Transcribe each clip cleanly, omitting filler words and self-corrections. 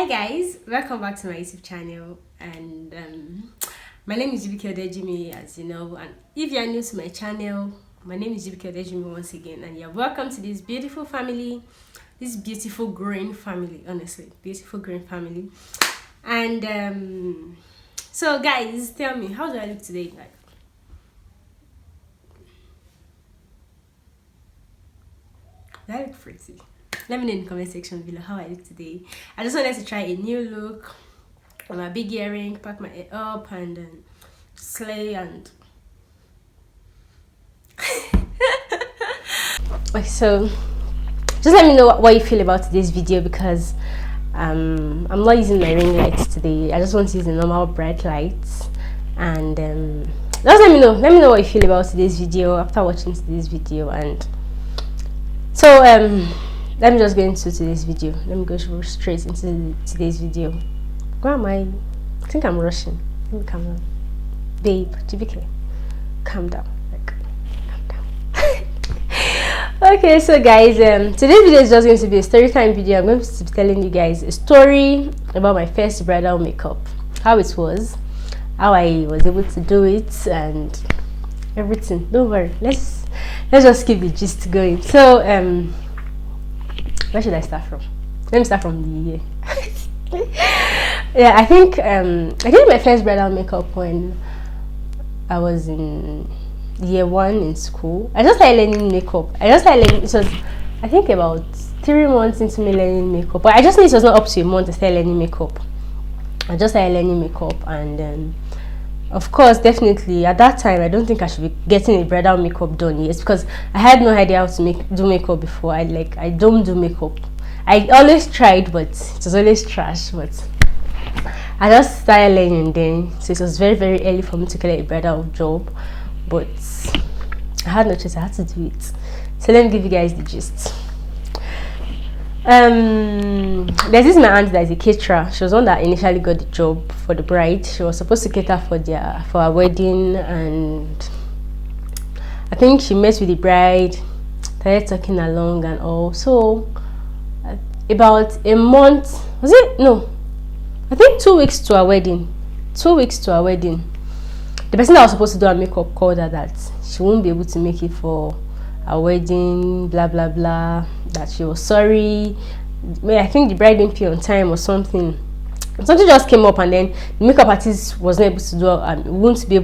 Hi guys, welcome back to my YouTube channel, and my name is jibikeodejimi, as you know. And if you are new to my channel, my name is jibikeodejimi once again, and you're welcome to this beautiful family, this beautiful growing family. Honestly, beautiful growing family. And so guys, tell me, how do I look today? Like, do I look pretty? Let me know in the comment section below how I look today. I just wanted to try a new look with my big earring, pack my hair up, and slay and okay, so just let me know what you feel about today's video, because I'm not using my ring lights today. I just want to use the normal bright lights. And just let me know what you feel about today's video after watching today's video. And so let me just go into today's video. Let me go straight into today's video. Where am I? I think I'm rushing. Let me calm down. Babe, GBK, calm down. Like, calm down. Okay, so guys, today's video is just going to be a story time video. I'm going to be telling you guys a story about my first bridal makeup, how it was, how I was able to do it, and everything. Don't worry. Let's just keep the gist going. So where should I start from? Let me start from the year. Yeah, I think I did my first bridal makeup when I was in year 1 in school. I just started learning makeup. It was, I think, about 3 months into me learning makeup. But I just knew it was not up to a month to start learning makeup. I just started learning makeup, and of course, definitely at that time, I don't think I should be getting a bridal makeup done yet, because I had no idea how to do makeup before. I don't do makeup. I always tried, but it was always trash. But I just started learning then, so it was very, very early for me to get a bridal job. But I had no choice. I had to do it. So let me give you guys the gist. There's this my aunt that is a caterer. She was one that initially got the job for the bride. She was supposed to cater for her wedding, and I think she met with the bride, started talking along and all. So about a month, was it? No, I think 2 weeks to our wedding. 2 weeks to our wedding, the person that was supposed to do her makeup called her that she won't be able to make it for our wedding, blah blah blah, that she was sorry. I think the bride didn't pay on time or something just came up, and then the makeup artist wasn't able to do and won't be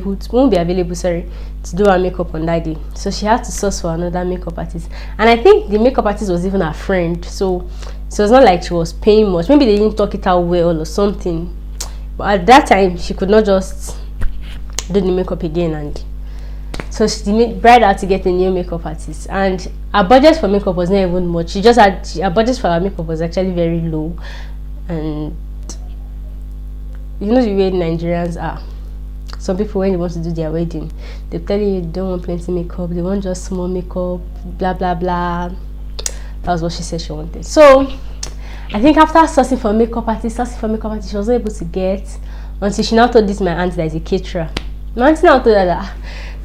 available, sorry, to do her makeup on that day. So she had to source for another makeup artist, and I think the makeup artist was even her friend, so it was not like she was paying much. Maybe they didn't talk it out well or something, but at that time she could not just do the makeup again. And so the bride had to get a new makeup artist, and her budget for makeup was not even much. Her budget for her makeup was actually very low. And you know the way Nigerians are. Some people, when they want to do their wedding, they tell you they don't want plenty makeup, they want just small makeup, blah blah blah. That was what she said she wanted. So I think after sourcing for makeup artist, she wasn't able to get, until she now told this my aunt that is a caterer. My auntie now told her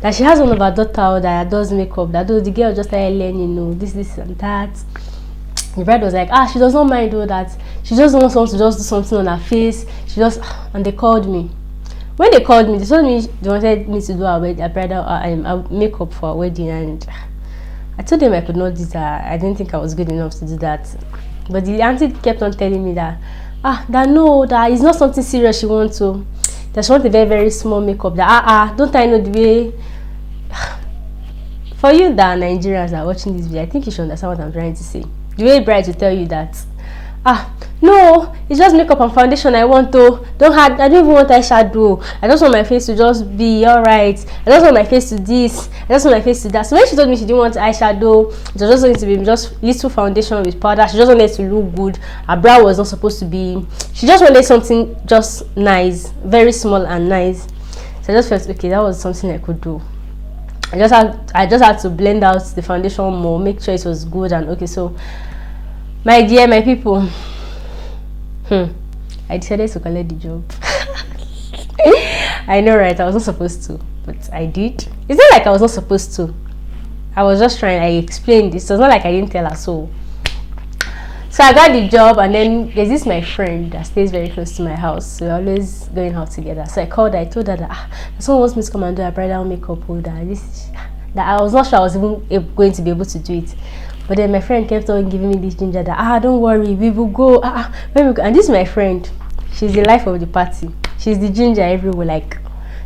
that she has one of her daughter that does makeup, that the girl just started learning, this and that. The bride was like, she does not mind all that. She just wants to just do something on her face. And they called me. When they called me, they told me they wanted me to do a bridal makeup for a wedding, and I told them I could not do that. I didn't think I was good enough to do that. But the auntie kept on telling me that that it's not something serious she wants to. That she wants a very, very small makeup. That don't I know the way? For you that Nigerians are watching this video, I think you should understand what I'm trying to say. The way brides will tell you that no, it's just makeup and foundation I want to. I don't even want eyeshadow. I just want my face to just be alright. I just want my face to this. I just want my face to that. So when she told me she didn't want eyeshadow, it was just going to be just little foundation with powder. She just wanted to look good. Her brow was not supposed to be. She just wanted something just nice, very small and nice. So I just felt okay, that was something I could do. I just had to blend out the foundation more, make sure it was good and okay. So my dear, my people, I decided to collect the job. I know, right? I was not supposed to, but I did. It's not like I was not supposed to. I was just trying. I explained this. So it's not like I didn't tell her. So So I got the job, and then there's this my friend that stays very close to my house. So we're always going out together. So I called her, I told her that someone wants me to come and do a bridal makeup holder. That I was not sure I was even going to be able to do it. But then my friend kept on giving me this ginger that don't worry, we will go. When we go. And this is my friend. She's the life of the party. She's the ginger everywhere. Like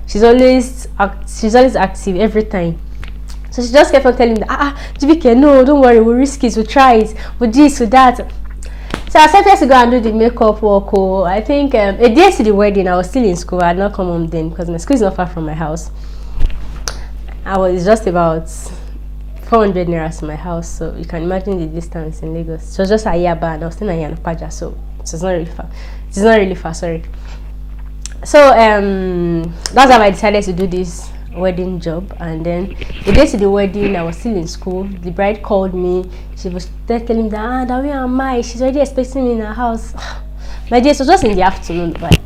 she's always active every time. So she just kept on telling me that Jibike, no, don't worry, we'll risk it, we'll try it, we'll this, we'll that. So I started to go and do the makeup work. I think a day to the wedding, I was still in school. I had not come home then because my school is not far from my house. I was just about 400 naira to my house, so you can imagine the distance in Lagos. So it was just a Yaba, and I was still in Yanapaja, so it's not really far. It's not really far, sorry. So that's how I decided to do this wedding job. And then the day to the wedding, I was still in school. The bride called me. She was telling me that where am I? She's already expecting me in her house. My day, so just in the afternoon. Like,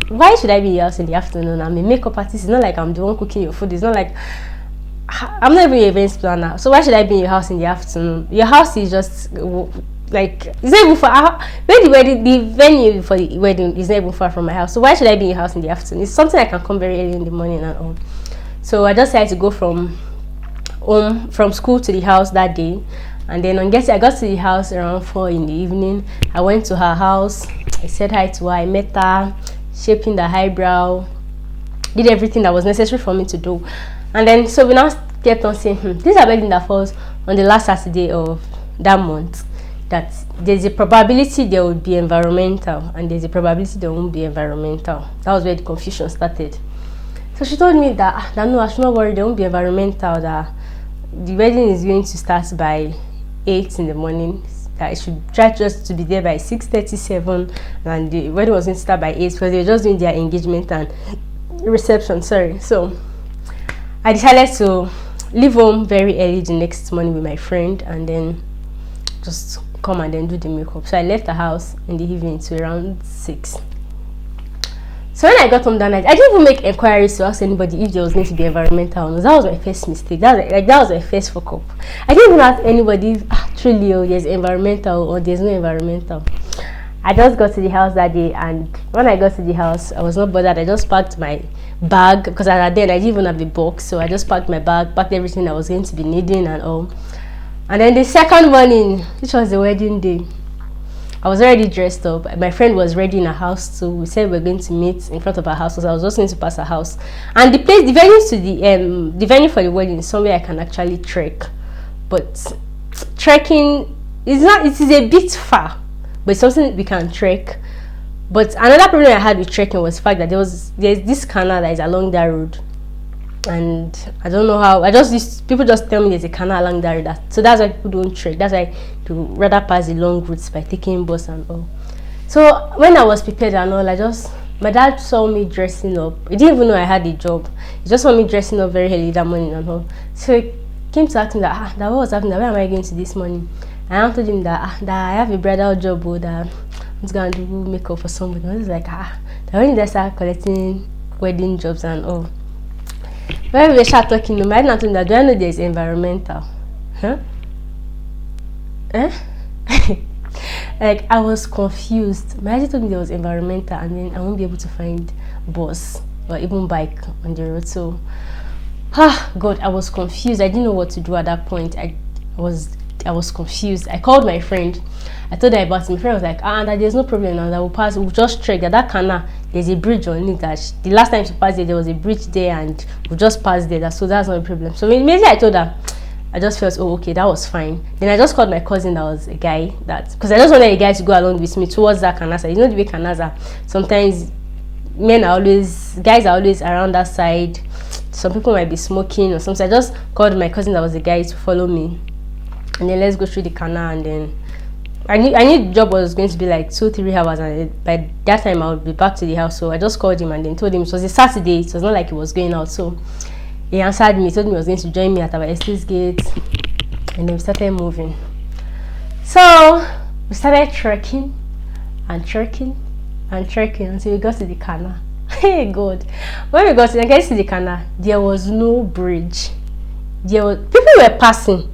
why should I be in your house in the afternoon? I'm a makeup artist. It's not like I'm the one cooking your food. It's not like I'm not even an events planner. So why should I be in your house in the afternoon? Your house is just like, it's not even far. The venue for the wedding is not even far from my house. So why should I be in your house in the afternoon? It's something I can come very early in the morning and all. So I just decided to go from school to the house that day. And then I got to the house around 4 in the evening. I went to her house. I said hi to her. I met her, shaping the eyebrow, did everything that was necessary for me to do. And then so we now kept on saying, this is a wedding that falls on the last Saturday of that month. That there's a probability there would be environmental, and there's a probability there won't be environmental. That was where the confusion started. So she told me that no, I should not worry, there won't be environmental, that the wedding is going to start by 8 in the morning, that I should try just to be there by 6:37, and the wedding was going to start by 8 because they were just doing their engagement and reception, sorry. So I decided to leave home very early the next morning with my friend, and then just come and then do the makeup. So I left the house in the evening to around 6. So when I got home that night, I didn't even make inquiries to ask anybody if there was going to be environmental. That was my first mistake. That was my first fuck up. I didn't even ask anybody if truly there's environmental or there's no environmental. I just got to the house that day, and when I got to the house, I was not bothered. I just packed my bag because at then I didn't even have a box. So I just packed my bag, packed everything I was going to be needing and all. And then the second morning, which was the wedding day, I was already dressed up. My friend was ready in her house too. We said we were going to meet in front of her house, so I was just going to pass her house. And the venue for the wedding is somewhere I can actually trek. But trekking is not. It is a bit far, but it's something we can trek. But another problem I had with trekking was the fact that there's this canal that is along that road. And I don't know how. People just tell me there's a canal along that. So that's why people don't trek. That's why they rather pass the long routes by taking bus and all. So when I was prepared and all, my dad saw me dressing up. He didn't even know I had a job. He just saw me dressing up very early that morning and all. So he came to ask me that what was happening? Where am I going to this morning? And I told him that I have a bridal job, that I'm just gonna do makeup for somebody. I was like that when did I start collecting wedding jobs and all? When we start talking, I told him that, do I know there's environmental? Like, I was confused. My agent told me there was environmental, and then I won't be able to find bus or even bike on the road. So God, I was confused. I didn't know what to do at that point. I was confused. I called my friend. I told her about it. My friend was like, that there's no problem now, that we'll just trek that canal. There's a bridge on it. That the last time she passed there was a bridge there, and we'll just pass there. So that's not a problem. So immediately I told her, I just felt, okay, that was fine. Then I just called my cousin that was a guy, because I just wanted a guy to go along with me towards that canal. You know the way canals are. Sometimes guys are always around that side. Some people might be smoking or something. I just called my cousin that was a guy to follow me, and then let's go through the canal. And then I knew the job was going to be like 2-3 hours, and by that time I would be back to the house. So I just called him and then told him it was a Saturday. It was not like he was going out. So he answered me, told me he was going to join me at our estate gate, and then we started moving. So we started trekking until we got to the canal. Hey God, when we got to the canal, there was no bridge. People were passing,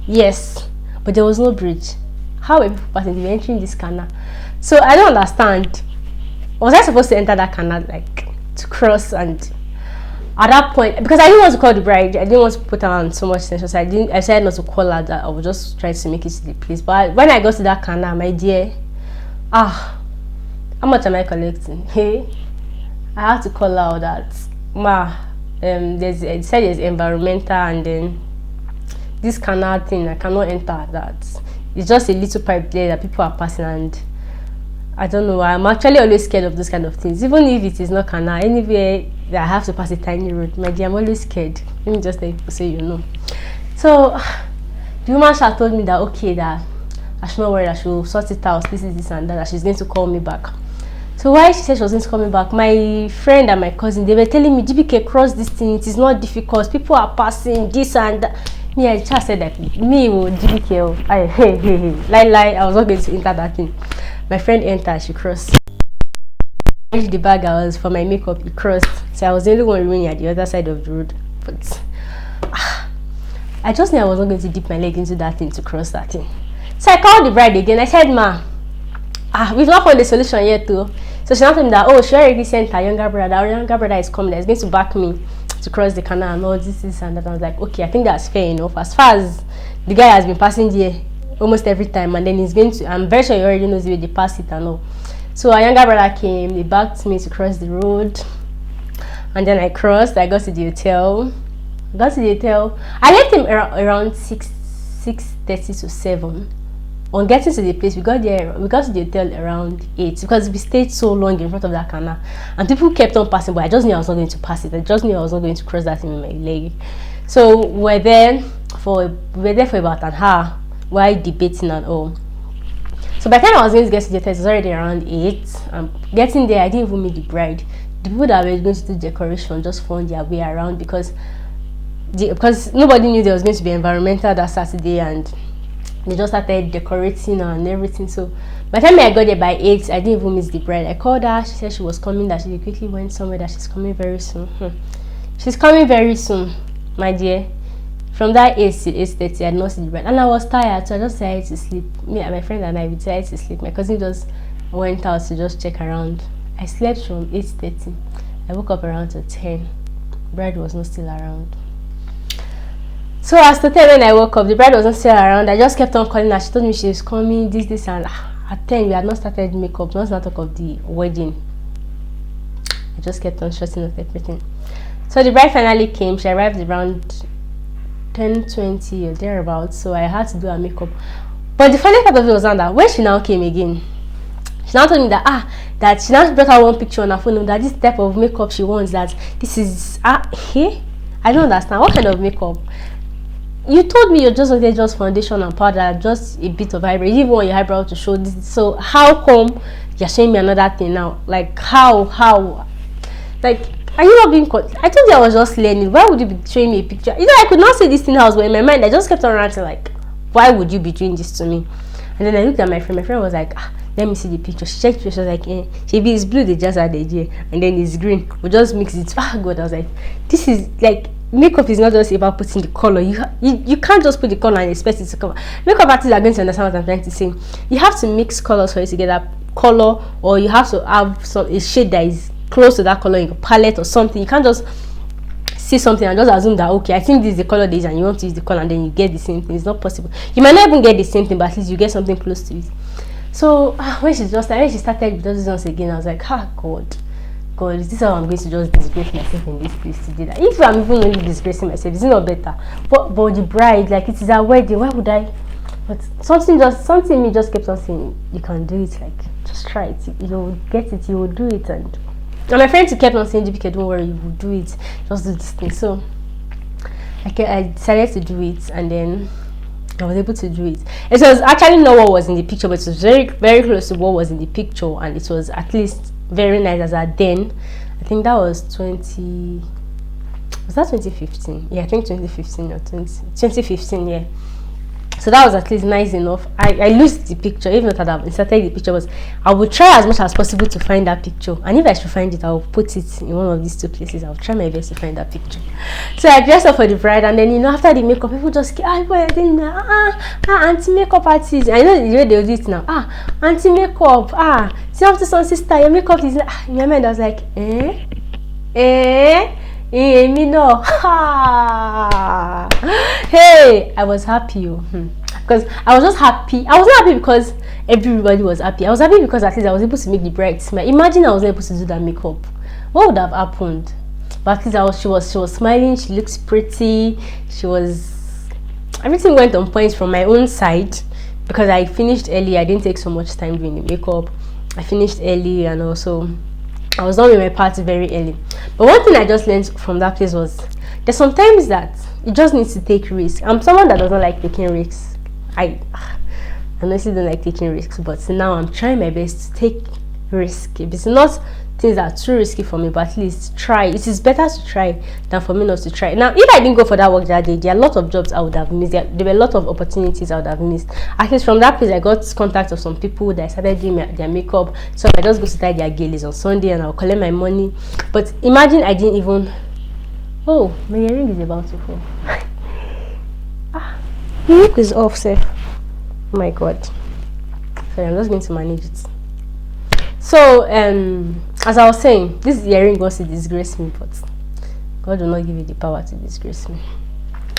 yes, but there was no bridge. How were people passing? They were entering this canal. So I don't understand. Was I supposed to enter that canal, like to cross? And at that point, because I didn't want to call the bride, I didn't want to put her on so much tension, so I decided not to call her. That I was just trying to make it to the place. But when I got to that canal, my dear, how much am I collecting? Hey, I had to call her that it said there's environmental, and then this canal thing, I cannot enter that. It's just a little pipe there that people are passing, and I don't know, I'm actually always scared of those kind of things. Even if it is not canal, anywhere that I have to pass a tiny road, my dear, I'm always scared. Let me just tell people so you know. So the woman had told me that okay, that I should not worry, that she will sort it out, this and that she's going to call me back. So while she said she was going to call me back, my friend and my cousin, they were telling me, GBK, cross this thing, it is not difficult, people are passing this and that. Me, I just said that me, GBK, I was not going to enter that thing. My friend entered, she crossed. The bag I was for my makeup, it crossed. So I was the only one remaining at the other side of the road. But I just knew I was not going to dip my leg into that thing to cross that thing. So I called the bride again. I said, ma, we've not found the solution yet too. So she now told me that, oh, she already sent her younger brother. Our younger brother is coming. That's going to back me to cross the canal and all this and that. I was like, okay, I think that's fair enough. As far as the guy has been passing there almost every time, and then he's going to, I'm very sure he already knows the way they pass it and all. So our younger brother came, they backed me to cross the road, and then I crossed. I got to the hotel. I left him around 6:30 to 7. On getting to the place, we got to the hotel around 8 because we stayed so long in front of that canal, and people kept on passing, but I just knew I was not going to pass it. I just knew I was not going to cross that thing with my leg. So we were there for about an hour while debating and all. So by the time I was going to get to the hotel, it was already around 8. Getting there, I didn't even meet the bride. The people that were going to do decoration just found their way around because nobody knew there was going to be environmental that Saturday, and they just started decorating and everything. So by the time I got there by 8, I didn't even miss the bride. I called her. She said she was coming, that she quickly went somewhere, that she's coming very soon. She's coming very soon, my dear. From that 8 to 8:30, I had not seen the bride, and I was tired, so I just decided to sleep. Me and my friend and I decided to sleep. My cousin just went out to just check around. I slept from 8:30. I woke up around 10. Bride was not still around. So as to 10 when I woke up, the bride wasn't still around. I just kept on calling her. She told me she was coming, this, and at 10 we had not started makeup. Not talk of the wedding. I just kept on shutting up everything. So the bride finally came. She arrived around 10:20 or thereabouts. So I had to do her makeup. But the funny part of it was that when she now came again, she now told me that that she now brought out one picture on her phone that this type of makeup she wants. That this is hey, I don't understand what kind of makeup. You told me you just wanted just foundation and powder, just a bit of eyebrow. You didn't want your eyebrow to show this. So how come you're showing me another thing now? Like how? Like, are you not being I told you I was just learning. Why would you be showing me a picture? You know, I could not say this thing house, but in my mind I just kept on ranting like, why would you be doing this to me? And then I looked at my friend. My friend was like, let me see the picture. She checked it. She was like, maybe it's blue, they just added here, and then it's green. We just mix it. God, I was like, this is like, makeup is not just about putting the color. You can't just put the color and expect it to come. Makeup artists are going to understand what I'm trying to say. You have to mix colors for you to get that color, or you have to have a shade that is close to that color in your palette or something. You can't just see something and just assume that okay, I think this is the color this, and you want to use the color and then you get the same thing. It's not possible. You might not even get the same thing, but at least you get something close to it. So when she started with those once again, I was like, God, is this how I'm going to just disgrace myself in this place today? That if I'm even only disgracing myself, is it not better? But the bride, like, it is a wedding. Why would I? But something in me just kept on saying, you can do it. Like, just try it. You will get it. You will do it. And my friends kept on saying, GBK, don't worry, you will do it. Just do this thing. So I decided to do it, and then I was able to do it. It was actually not what was in the picture, but it was very, very close to what was in the picture, and it was at least very nice as at then. I think that was 2015? Yeah, I think 2015 or 2015, yeah. So that was at least nice enough. I lost the picture, even though I've inserted the picture, but I would try as much as possible to find that picture. And if I should find it, I'll put it in one of these two places. I'll try my best to find that picture. So I dressed up for the bride, and then after the makeup, people just keep anti-makeup artist. I know the way they do it now. Anti-makeup. See after some sister, your makeup is in my mind. I was like, me no. Hey, I was happy because I was just happy. I was not happy because everybody was happy. I was happy because at least I was able to make the bride smile. Imagine I was able to do that makeup. What would have happened? But at least she was smiling. She looked pretty. Everything went on point from my own side because I finished early. I didn't take so much time doing the makeup. I finished early, and also I was done with my party very early. But one thing I just learned from that place was there's sometimes that you just need to take risks. I'm someone that doesn't like taking risks. I honestly don't like taking risks, but now I'm trying my best to take risk. If it's not things that are too risky for me, but at least try. It is better to try than for me not to try. Now, if I didn't go for that work that day, there are a lot of jobs I would have missed. There were a lot of opportunities I would have missed. At least from that place, I got contact of some people that started doing their makeup. So I just go to tie their galas on Sunday and I'll collect my money. But imagine I didn't even. Oh, my earring is about to fall. The hook is off, sir. Oh my god. Sorry, I'm just going to manage it. So, as I was saying, this earring wants to disgrace me, but God will not give you the power to disgrace me.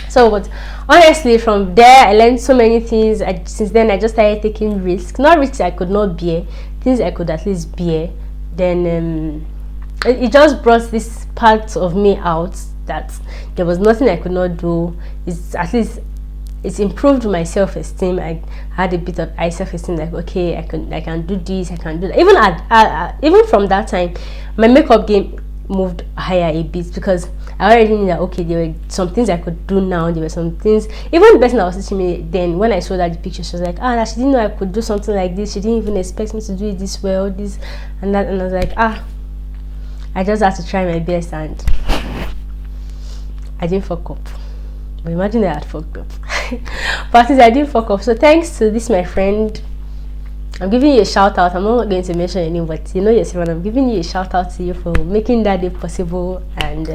So, but honestly, from there, I learned so many things. Since then, I just started taking risks. Not risks I could not bear, things I could at least bear. Then, it just brought this part of me out that there was nothing I could not do. It's improved my self-esteem. I had a bit of high self-esteem, like okay, I can do this, I can do that. Even from that time, my makeup game moved higher a bit because I already knew that okay, there were some things I could do now. There were some things. Even the person that was teaching me then, when I saw that the picture, she was like, that she didn't know I could do something like this. She didn't even expect me to do it this well, this and that. And I was like, I just had to try my best, and I didn't fuck up. But imagine I had fucked up. But since I didn't fuck up, so thanks to this my friend, I'm giving you a shout out. I'm not going to mention any, but you know yourself, I'm giving you a shout out to you for making that day possible. And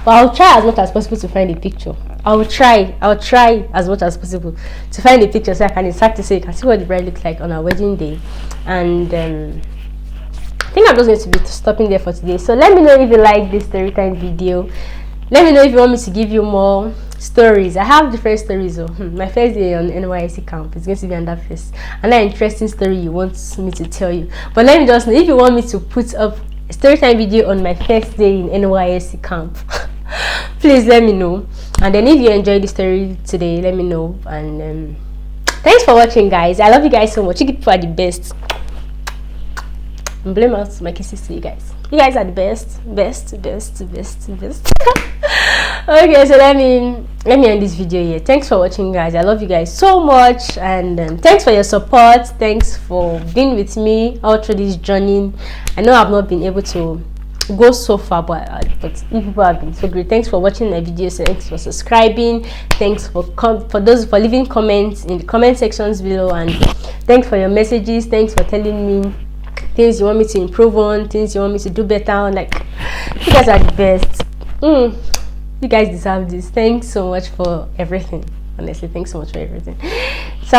but I'll try as much as possible to find a picture. I'll try as much as possible to find a picture so I can exactly say you can see what the bride looks like on our wedding day. And I think I'm just going to be stopping there for today. So let me know if you like this story time video. Let me know if you want me to give you more stories. I have different stories. My first day on NYSC camp is going to be another interesting story you want me to tell you. But let me just know if you want me to put up a story time video on my first day in NYSC camp. Please let me know. And then if you enjoyed the story today, let me know. And thanks for watching, guys. I love you guys so much. You people are the best. And blame out my kisses to you guys. You guys are the best. Okay, so let me end this video here. Thanks for watching, guys. I love you guys so much, and thanks for your support. Thanks for being with me all through this journey. I know I've not been able to go so far, but you people have been so great. Thanks for watching my videos. Thanks for subscribing. Thanks for those for leaving comments in the comment sections below, and thanks for your messages. Thanks for telling me things you want me to improve on, things you want me to do better. Like, you guys are the best. You guys deserve this. Thanks so much for everything. Honestly, thanks so much for everything. So